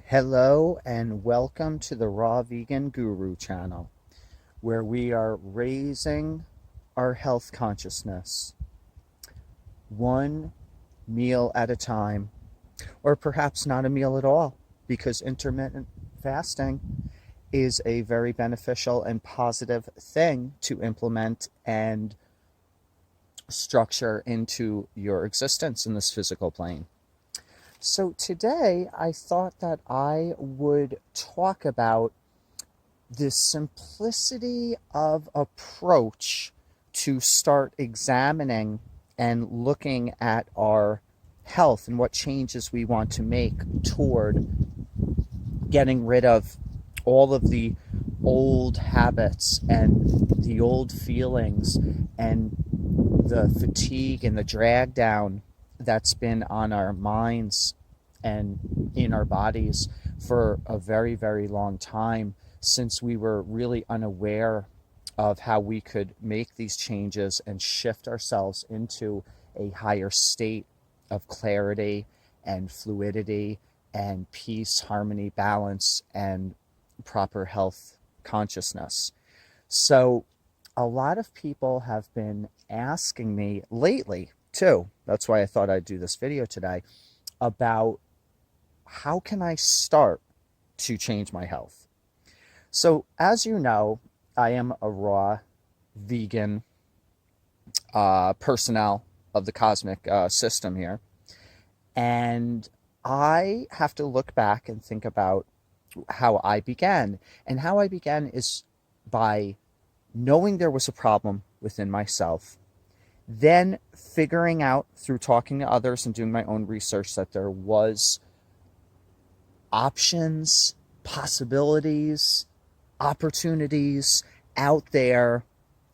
Hello and welcome to the Raw Vegan Guru channel, where we are raising our health consciousness one meal at a time, or perhaps not a meal at all, because intermittent fasting is a very beneficial and positive thing to implement and structure into your existence in this physical plane. So today I thought that I would talk about the simplicity of approach to start examining and looking at our health and what changes we want to make toward getting rid of all of the old habits and the old feelings and the fatigue and the drag down that's been on our minds and in our bodies for a very, very long time, since we were really unaware of how we could make these changes and shift ourselves into a higher state of clarity and fluidity and peace, harmony, balance, and proper health consciousness. So a lot of people have been asking me lately too, that's why I thought I'd do this video today, about how can I start to change my health. So as you know, I am a raw vegan personnel of the cosmic system here, and I have to look back and think about how I began. And how I began is by knowing there was a problem within myself, then figuring out through talking to others and doing my own research that there was options, possibilities, opportunities out there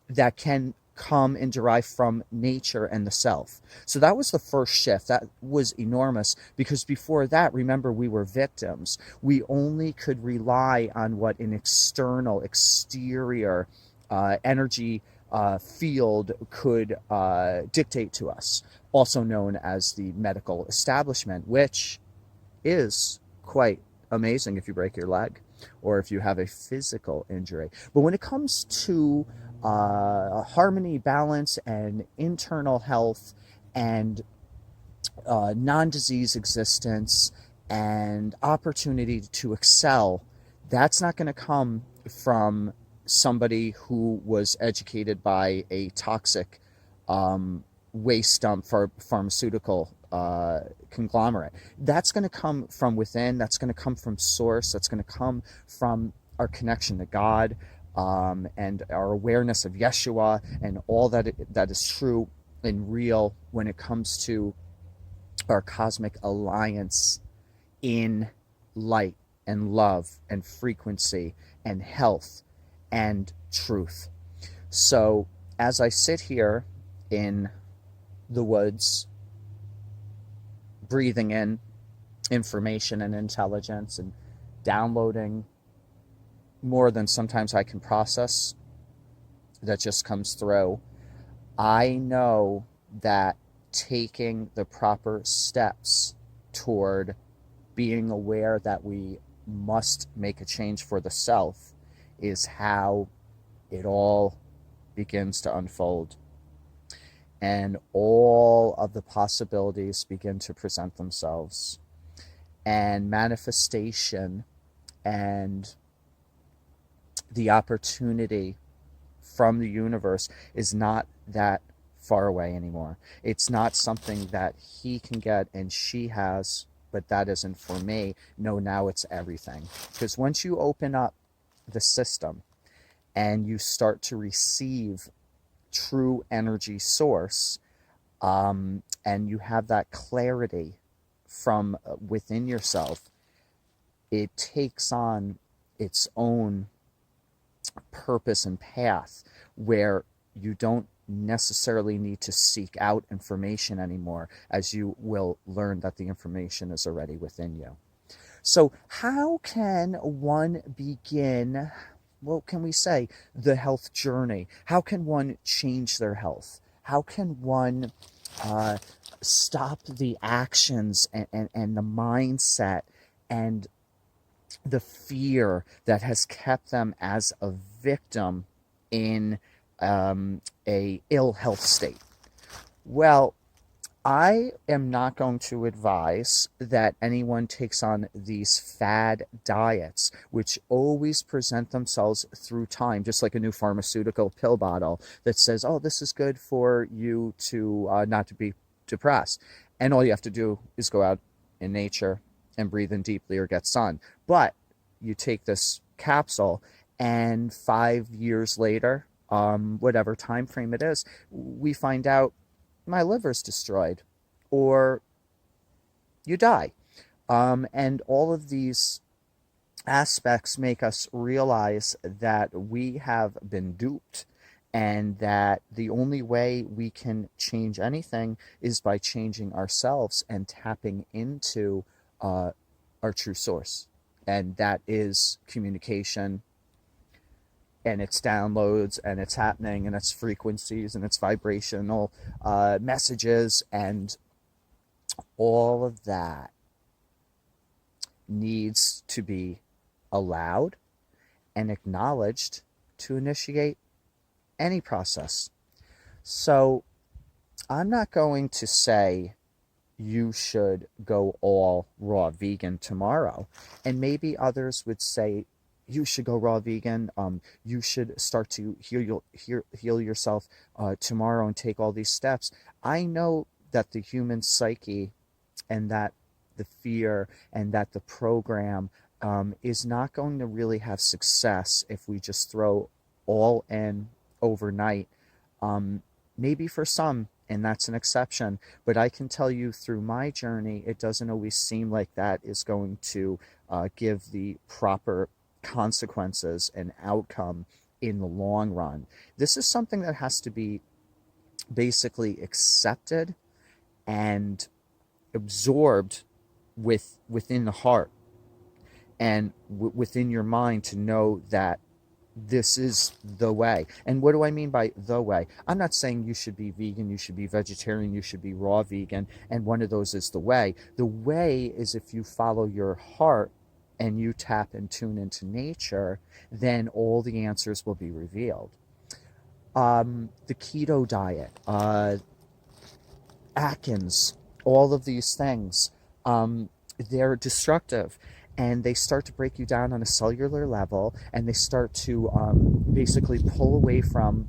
that can come and derive from nature and the self. So that was the first shift. That was enormous, because before that, remember, we were victims. We only could rely on what an external, exterior energy field could dictate to us, also known as the medical establishment, which is quite amazing if you break your leg or if you have a physical injury. But when it comes to harmony, balance, and internal health, and non-disease existence, and opportunity to excel, that's not going to come from somebody who was educated by a toxic waste dump for pharmaceutical conglomerate. That's going to come from within. That's going to come from source. That's going to come from our connection to God, and our awareness of Yeshua and all that is true and real when it comes to our cosmic alliance in light and love and frequency and health and truth. So as I sit here in the woods, breathing in information and intelligence and downloading more than sometimes I can process, that just comes through, I know that taking the proper steps toward being aware that we must make a change for the self is how it all begins to unfold. And all of the possibilities begin to present themselves. And manifestation and the opportunity from the universe is not that far away anymore. It's not something that he can get and she has, but that isn't for me. No, now it's everything. Because once you open up the system and you start to receive true energy source, and you have that clarity from within yourself, it takes on its own purpose and path, where you don't necessarily need to seek out information anymore, as you will learn that the information is already within you. So how can one begin, what can we say, the health journey? How can one change their health? How can one stop the actions and the mindset and the fear that has kept them as a victim in a ill health state. Well, I am not going to advise that anyone takes on these fad diets, which always present themselves through time, just like a new pharmaceutical pill bottle that says, oh, this is good for you to not to be depressed. And all you have to do is go out in nature and breathe in deeply or get sun. But you take this capsule, and 5 years later, whatever time frame it is, we find out my liver's destroyed, or you die. And all of these aspects make us realize that we have been duped, and that the only way we can change anything is by changing ourselves and tapping into our true source. And that is communication, and its downloads, and it's happening, and its frequencies, and its vibrational messages, and all of that needs to be allowed and acknowledged to initiate any process. So I'm not going to say you should go all raw vegan tomorrow, and maybe others would say you should go raw vegan. You should start to heal yourself tomorrow and take all these steps. I know that the human psyche, and that the fear, and that the program is not going to really have success if we just throw all in overnight. Maybe for some, and that's an exception, but I can tell you through my journey, it doesn't always seem like that is going to give the proper consequences and outcome in the long run. This is something that has to be basically accepted and absorbed within the heart, and within your mind, to know that this is the way. And what do I mean by the way? I'm not saying you should be vegan, you should be vegetarian, you should be raw vegan, and one of those is the way. The way is if you follow your heart and you tap and tune into nature, then all the answers will be revealed. The keto diet, Atkins, all of these things, they're destructive, and they start to break you down on a cellular level, and they start to basically pull away from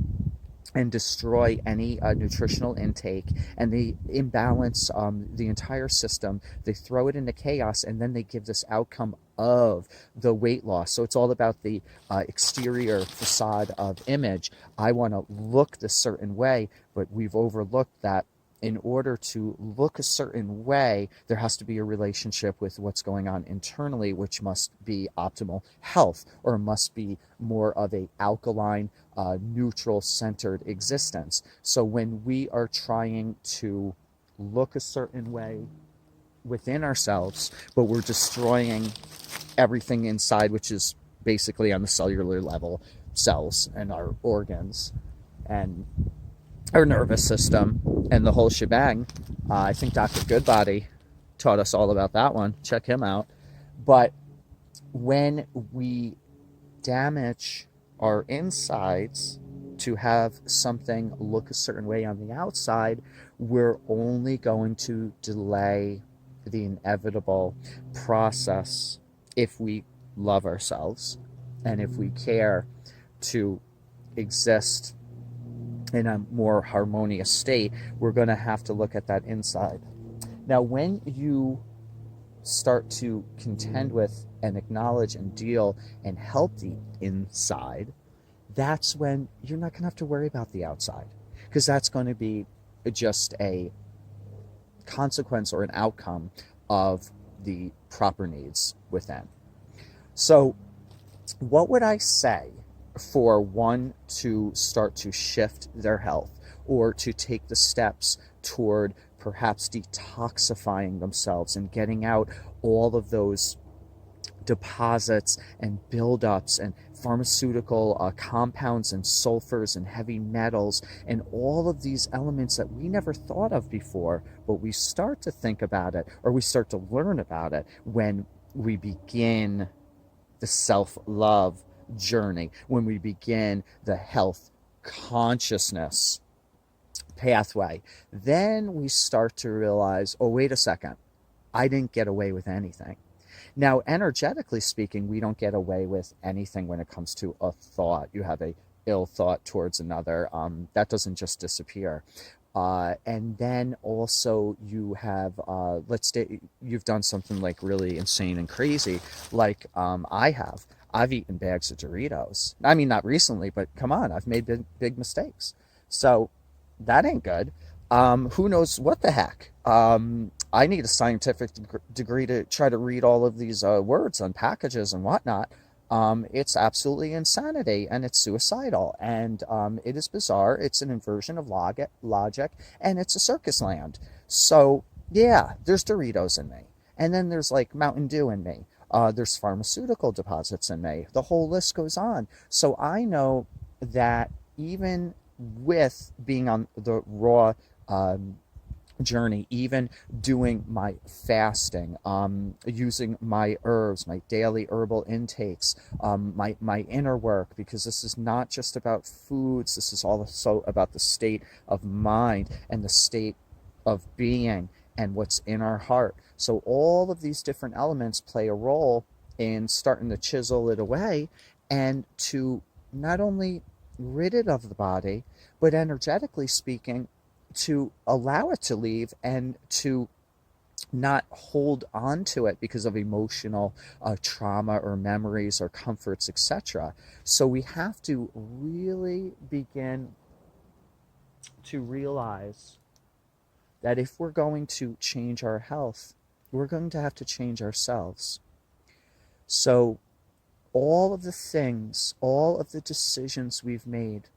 and destroy any nutritional intake, and they imbalance the entire system. They throw it into chaos, and then they give this outcome of the weight loss. So it's all about the exterior facade of image. I want to look this certain way, but we've overlooked that in order to look a certain way, there has to be a relationship with what's going on internally, which must be optimal health, or must be more of a alkaline, neutral centered existence. So when we are trying to look a certain way within ourselves, but we're destroying everything inside, which is basically on the cellular level, cells and our organs and our nervous system and the whole shebang. I think Dr. Goodbody taught us all about that one. Check him out. But when we damage our insides to have something look a certain way on the outside, we're only going to delay the inevitable process. If we love ourselves, and if we care to exist in a more harmonious state, we're going to have to look at that inside. Now, when you start to contend with and acknowledge and deal and help the inside, that's when you're not going to have to worry about the outside, because that's going to be just a consequence or an outcome of the proper needs within. So what would I say for one to start to shift their health, or to take the steps toward perhaps detoxifying themselves and getting out all of those deposits and buildups and pharmaceutical compounds and sulfurs and heavy metals and all of these elements that we never thought of before, but we start to think about it, or we start to learn about it when we begin the self-love journey, when we begin the health consciousness pathway, then we start to realize, oh, wait a second, I didn't get away with anything. Now, energetically speaking, we don't get away with anything when it comes to a thought. You have a ill thought towards another, that doesn't just disappear. And then also you have, let's say you've done something like really insane and crazy, like I have. I've eaten bags of Doritos. I mean, not recently, but come on, I've made big mistakes. So that ain't good. Who knows what the heck? I need a scientific degree to try to read all of these words on packages and whatnot. It's absolutely insanity, and it's suicidal, and it is bizarre. It's an inversion of logic, and it's a circus land. So yeah, there's Doritos in me, and then there's like Mountain Dew in me. There's pharmaceutical deposits in me. The whole list goes on. So I know that even with being on the raw journey, even doing my fasting, using my herbs, my daily herbal intakes, my inner work, because this is not just about foods, this is also about the state of mind and the state of being and what's in our heart. So all of these different elements play a role in starting to chisel it away, and to not only rid it of the body, but energetically speaking, to allow it to leave and to not hold on to it because of emotional trauma or memories or comforts, etc. So we have to really begin to realize that if we're going to change our health, we're going to have to change ourselves. So all of the things, all of the decisions we've made,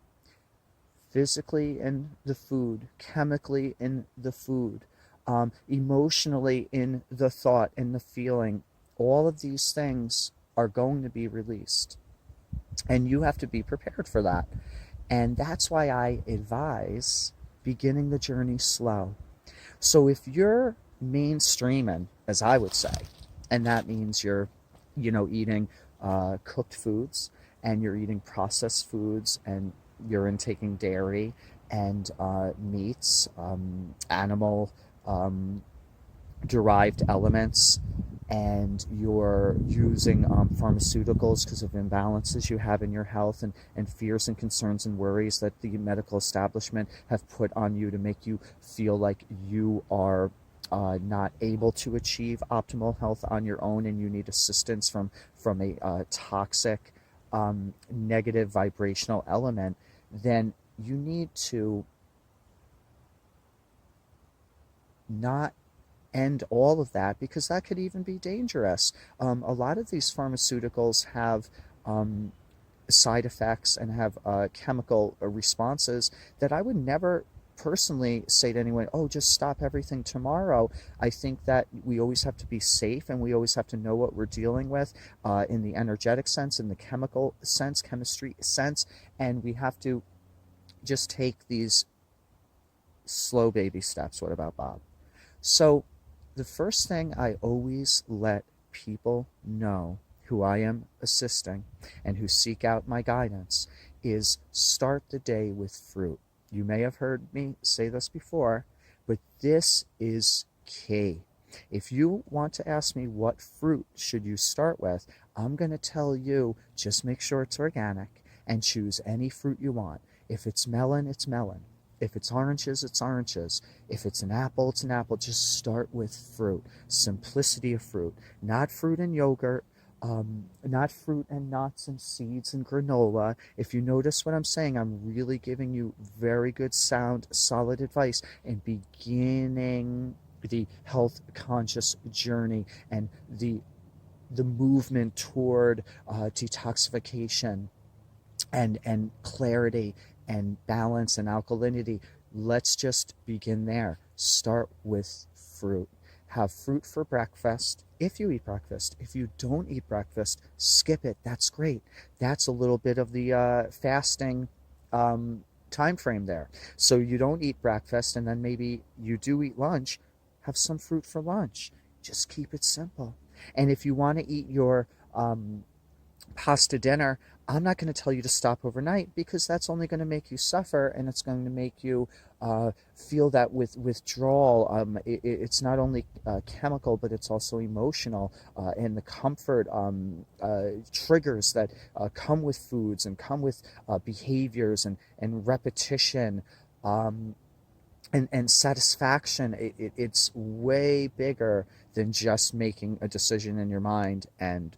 physically in the food, chemically in the food, emotionally in the thought and the feeling, all of these things are going to be released. And you have to be prepared for that. And that's why I advise beginning the journey slow. So if you're mainstreaming, as I would say, and that means you're, eating cooked foods, and you're eating processed foods, and you're intaking dairy and meats, animal derived elements, and you're using pharmaceuticals because of imbalances you have in your health, and fears and concerns and worries that the medical establishment have put on you to make you feel like you are not able to achieve optimal health on your own, and you need assistance from a toxic negative vibrational element, then you need to not end all of that, because that could even be dangerous. A lot of these pharmaceuticals have side effects and have chemical responses that I would never personally say to anyone, oh, just stop everything tomorrow. I think that we always have to be safe, and we always have to know what we're dealing with in the energetic sense, in the chemical sense, chemistry sense, and we have to just take these slow baby steps. What about Bob? So the first thing I always let people know who I am assisting and who seek out my guidance is start the day with fruit. You may have heard me say this before, but this is key. If you want to ask me what fruit should you start with, I'm going to tell you just make sure it's organic and choose any fruit you want. If it's melon, it's melon. If it's oranges, it's oranges. If it's an apple, it's an apple. Just start with fruit. Simplicity of fruit. Not fruit and yogurt, not fruit and nuts and seeds and granola. If you notice what I'm saying, I'm really giving you very good, sound, solid advice in beginning the health conscious journey and the movement toward detoxification and clarity and balance and alkalinity. Let's just begin there. Start with fruit. Have fruit for breakfast if you eat breakfast. If you don't eat breakfast, skip it. That's great. That's a little bit of the fasting time frame there. So you don't eat breakfast, and then maybe you do eat lunch. Have some fruit for lunch. Just keep it simple. And if you want to eat your pasta dinner, I'm not going to tell you to stop overnight, because that's only going to make you suffer, and it's going to make you feel that with withdrawal. It's not only chemical, but it's also emotional, and the comfort triggers that come with foods and come with behaviors and repetition. Um, and satisfaction, it's way bigger than just making a decision in your mind and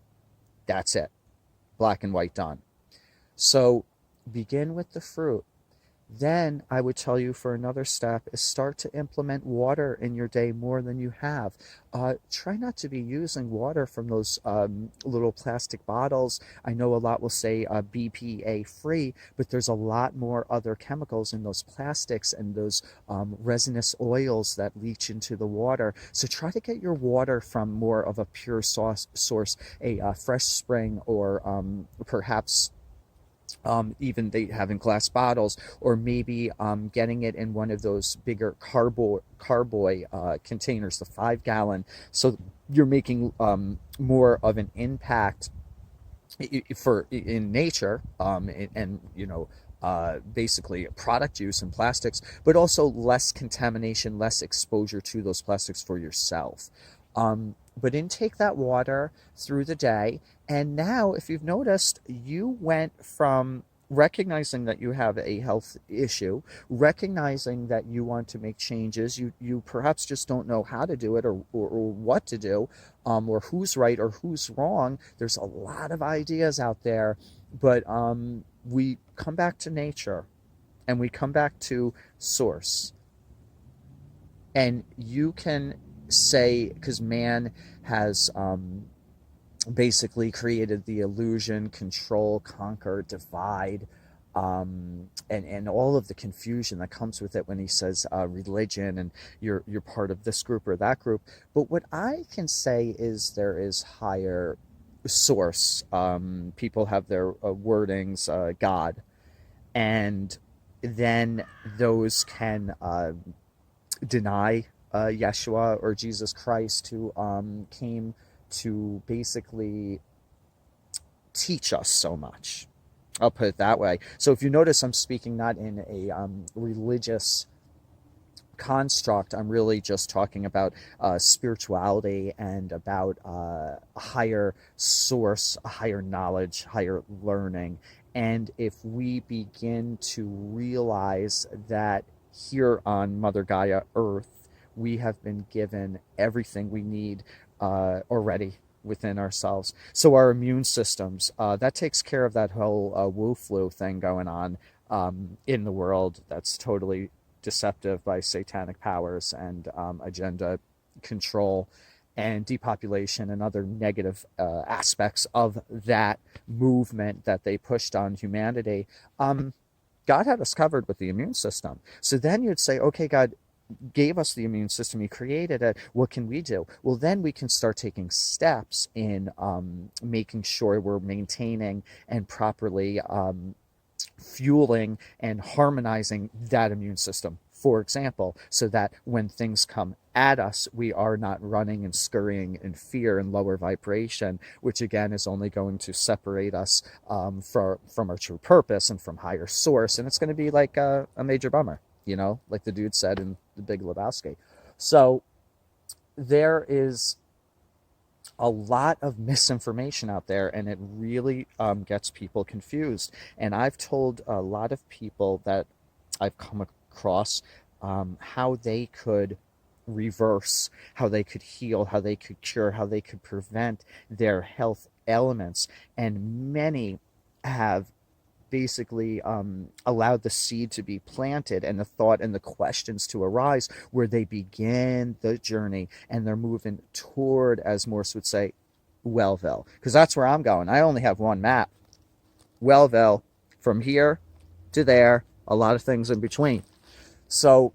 that's it, black and white done. So begin with the fruit. Then I would tell you, for another step, is start to implement water in your day more than you have. Try not to be using water from those little plastic bottles. I know a lot will say BPA free, but there's a lot more other chemicals in those plastics and those resinous oils that leach into the water. So try to get your water from more of a pure source, a fresh spring, or perhaps even they have in glass bottles, or maybe getting it in one of those bigger carboy containers, the 5 gallon. So you're making more of an impact for in nature, and basically product use in plastics, but also less contamination, less exposure to those plastics for yourself. But intake that water through the day. And now, if you've noticed, you went from recognizing that you have a health issue, recognizing that you want to make changes, you perhaps just don't know how to do it, or what to do, or who's right or who's wrong. There's a lot of ideas out there, but we come back to nature, and we come back to source. And you can say, because man has basically created the illusion, control, conquer, divide, and all of the confusion that comes with it when he says religion, and you're part of this group or that group. But what I can say is there is higher source. People have their wordings, God, and then those can deny Yeshua or Jesus Christ, who came to basically teach us so much. I'll put it that way. So if you notice, I'm speaking not in a religious construct. I'm really just talking about spirituality, and about a higher source, a higher knowledge, higher learning. And if we begin to realize that here on Mother Gaia Earth, we have been given everything we need already within ourselves. So our immune systems, that takes care of that whole Wu flu thing going on in the world. That's totally deceptive by satanic powers and agenda control and depopulation and other negative aspects of that movement that they pushed on humanity. God had us covered with the immune system. So then you'd say, okay, God gave us the immune system, he created it, what can we do? Well, then we can start taking steps in making sure we're maintaining and properly fueling and harmonizing that immune system, for example, so that when things come at us, we are not running and scurrying in fear and lower vibration, which again is only going to separate us from our true purpose and from higher source. And it's going to be like a major bummer, like the dude said in The Big Lebowski. So there is a lot of misinformation out there, and it really gets people confused. And I've told a lot of people that I've come across how they could reverse, how they could heal, how they could cure, how they could prevent their health ailments. And many have basically allowed the seed to be planted and the thought and the questions to arise, where they begin the journey and they're moving toward, as Morse would say, Wellville. Because that's where I'm going. I only have one map. Wellville, from here to there, a lot of things in between. So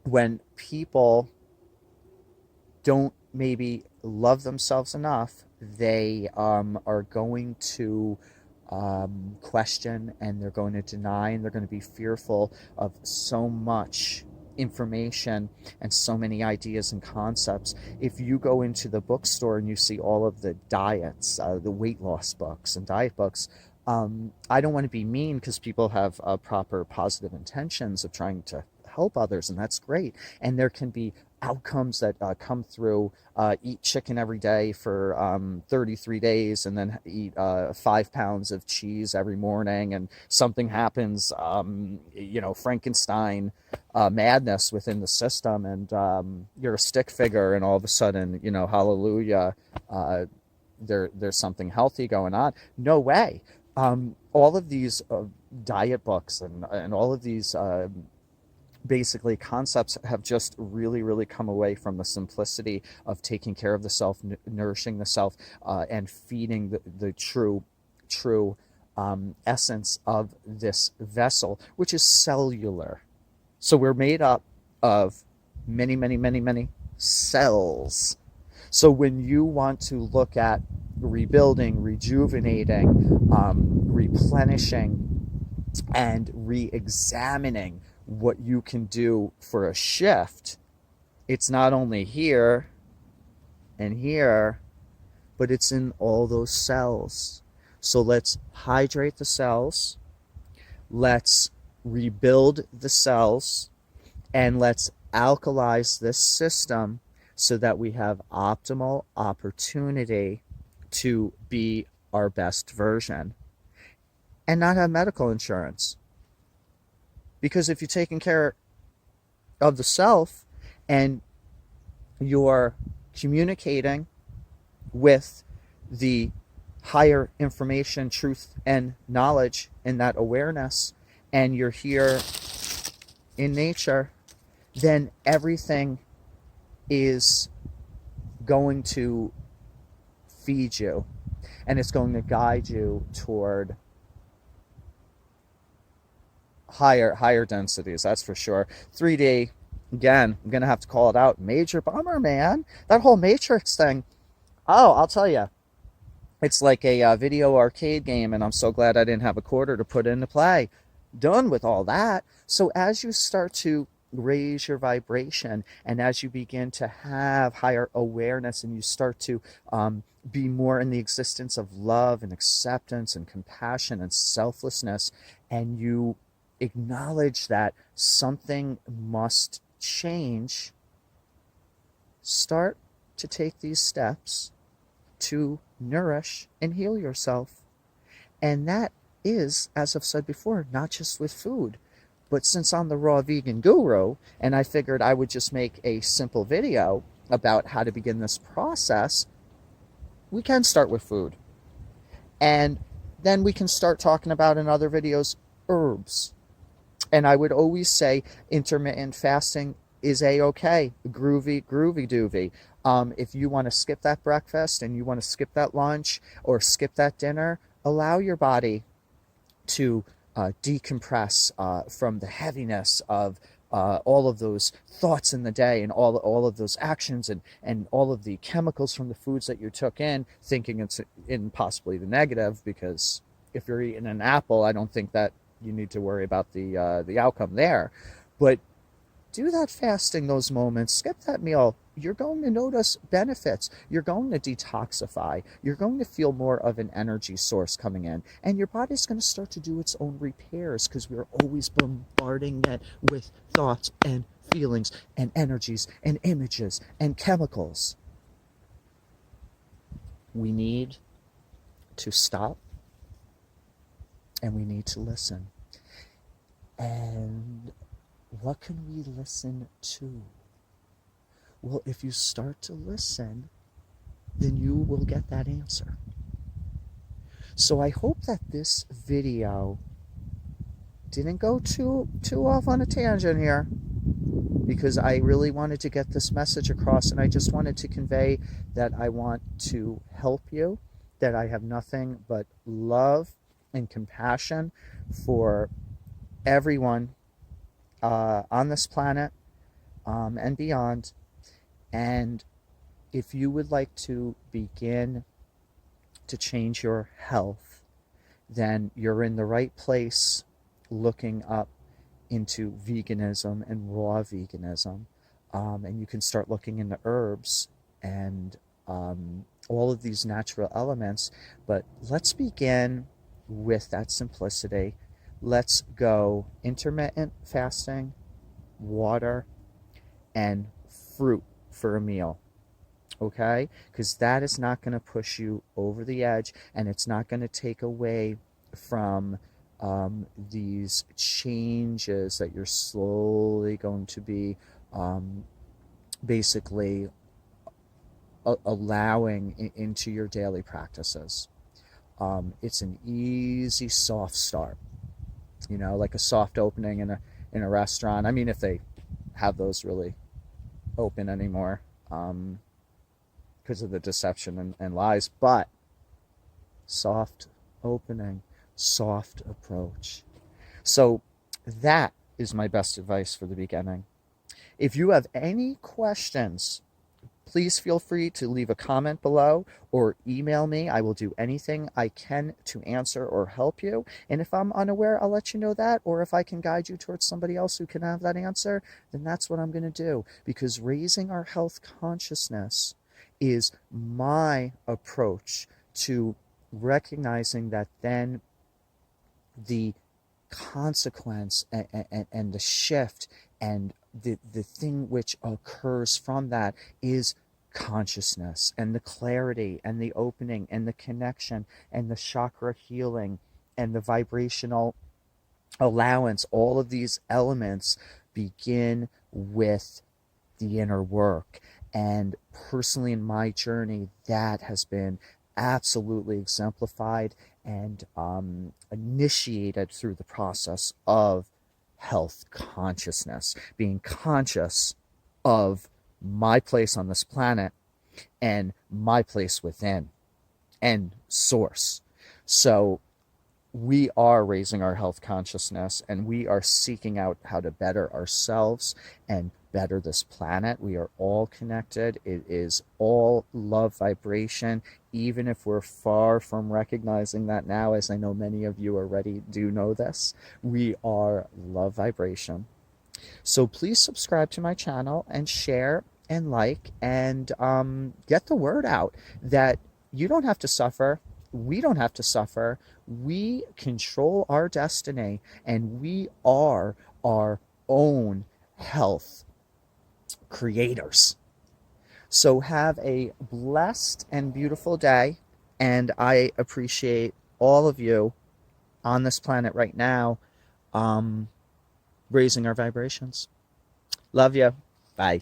when people don't maybe love themselves enough, they are going to question, and they're going to deny, and they're going to be fearful of so much information and so many ideas and concepts. If you go into the bookstore and you see all of the diets, the weight loss books and diet books, I don't want to be mean, because people have proper positive intentions of trying to help others, and that's great. And there can be outcomes that come through: eat chicken every day for 33 days, and then eat 5 pounds of cheese every morning, and something happens, Frankenstein madness within the system, and you're a stick figure, and all of a sudden, hallelujah, there's something healthy going on. No way. All of these diet books and all of these basically concepts have just really, really come away from the simplicity of taking care of the self, nourishing the self, and feeding the true essence of this vessel, which is cellular. So we're made up of many, many, many, many cells. So when you want to look at rebuilding, rejuvenating, replenishing, and re-examining what you can do for a shift, it's not only here and here, but it's in all those cells. So let's hydrate the cells, let's rebuild the cells, and let's alkalize this system so that we have optimal opportunity to be our best version and not have medical insurance. Because if you're taking care of the self and you're communicating with the higher information, truth, and knowledge in that awareness, and you're here in nature, then everything is going to feed you, and it's going to guide you toward higher densities, that's for sure. 3D, again, I'm gonna have to call it out, major bummer, man. That whole Matrix thing, oh, I'll tell you, it's like a video arcade game, and I'm so glad I didn't have a quarter to put into play. Done with all that. So as you start to raise your vibration, and as you begin to have higher awareness, and you start to be more in the existence of love and acceptance and compassion and selflessness, and you acknowledge that something must change, start to take these steps to nourish and heal yourself. And that is, as I've said before, not just with food. But since I'm the raw vegan guru, and I figured I would just make a simple video about how to begin this process, we can start with food. And then we can start talking about in other videos herbs. And I would always say intermittent fasting is a-okay, groovy doovy. If you want to skip that breakfast and you want to skip that lunch or skip that dinner, allow your body to decompress from the heaviness of all of those thoughts in the day, and all of those actions, and all of the chemicals from the foods that you took in, thinking it's in possibly the negative, because if you're eating an apple, I don't think that you need to worry about the outcome there. But do that fasting, those moments, skip that meal. You're going to notice benefits. You're going to detoxify. You're going to feel more of an energy source coming in. And your body's going to start to do its own repairs, because we're always bombarding it with thoughts and feelings and energies and images and chemicals. We need to stop, and we need to listen. And what can we listen to? Well, if you start to listen, then you will get that answer. So I hope that this video didn't go too off on a tangent here, because I really wanted to get this message across, and I just wanted to convey that I want to help you, that I have nothing but love and compassion for everyone on this planet and beyond. And if you would like to begin to change your health, then you're in the right place, looking up into veganism and raw veganism. And you can start looking into herbs and all of these natural elements. But let's begin with that simplicity. Let's go intermittent fasting, water, and fruit for a meal. Okay? Because that is not going to push you over the edge, and it's not going to take away from these changes that you're slowly going to be basically allowing into your daily practices. It's an easy, soft start, like a soft opening in a restaurant. I mean, if they have those really open anymore, because of the deception and lies, but soft opening, soft approach. So that is my best advice for the beginning. If you have any questions, please feel free to leave a comment below or email me. I will do anything I can to answer or help you. And if I'm unaware, I'll let you know that. Or if I can guide you towards somebody else who can have that answer, then that's what I'm going to do. Because raising our health consciousness is my approach to recognizing that then the consequence and the shift and the thing which occurs from that is consciousness and the clarity and the opening and the connection and the chakra healing and the vibrational allowance. All of these elements begin with the inner work. And personally in my journey, that has been absolutely exemplified and initiated through the process of health consciousness, being conscious of my place on this planet and my place within and source. So we are raising our health consciousness, and we are seeking out how to better ourselves and better this planet. We are all connected. It is all love vibration, even if we're far from recognizing that now, as I know many of you already do know this. We are love vibration. So please subscribe to my channel and share and like and get the word out that you don't have to suffer. We don't have to suffer. We control our destiny, and we are our own health creators. So have a blessed and beautiful day, and I appreciate all of you on this planet right now raising our vibrations. Love you. Bye.